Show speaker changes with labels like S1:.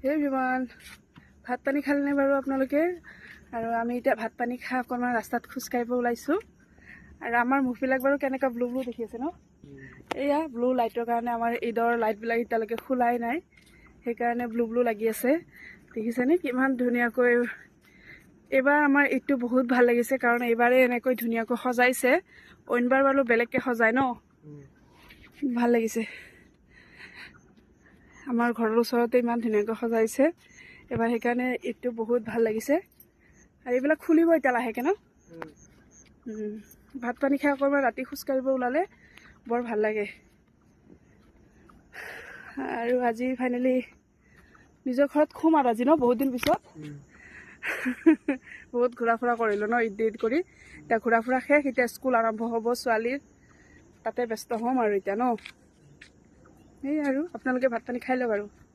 S1: হে এভৰিৱান, ভাত পানী খালেনে বাৰু আপোনালোকে? আৰু আমি এতিয়া ভাত পানী খাই অকণমান ৰাস্তাত খোজকাঢ়িব ওলাইছোঁ। আৰু আমাৰ মুখবিলাক বাৰু কেনেকুৱা ব্লু ব্লু দেখি আছে ন? এয়া ব্লু লাইটৰ কাৰণে আমাৰ ঈদৰ লাইটবিলাক এতিয়ালৈকে খোলাই নাই, সেইকাৰণে ব্লু ব্লু লাগি আছে। দেখিছেনে কিমান ধুনীয়াকৈ? এইবাৰ আমাৰ ঈদটো বহুত ভাল লাগিছে, কাৰণ এইবাৰেই এনেকৈ ধুনীয়াকৈ সজাইছে। অইনবাৰ বাৰু বেলেগকৈ সজায় ন, ভাল লাগিছে। আমাৰ ঘৰৰ ওচৰতে ইমান ধুনীয়াকৈ সজাইছে এবাৰ, সেইকাৰণে ঈদটো বহুত ভাল লাগিছে। আৰু এইবিলাক খুলিব এতিয়া লাহেকৈ ন? ভাত পানী খাই অকণমান ৰাতি খোজকাঢ়িব ওলালে বৰ ভাল লাগে। আৰু আজি ফাইনেলি নিজৰ ঘৰত খুম আৰু আজি ন, বহুত দিন পিছত। বহুত ঘূৰা ফুৰা কৰিলোঁ ন, ঈদ কৰি। এতিয়া ঘূৰা ফুৰা শেষ, এতিয়া স্কুল আৰম্ভ হ'ব ছোৱালীৰ, তাতে ব্যস্ত হ'ম আৰু এতিয়া ন। এই আৰু আপোনালোকে ভাত পানী খাই লওক আৰু।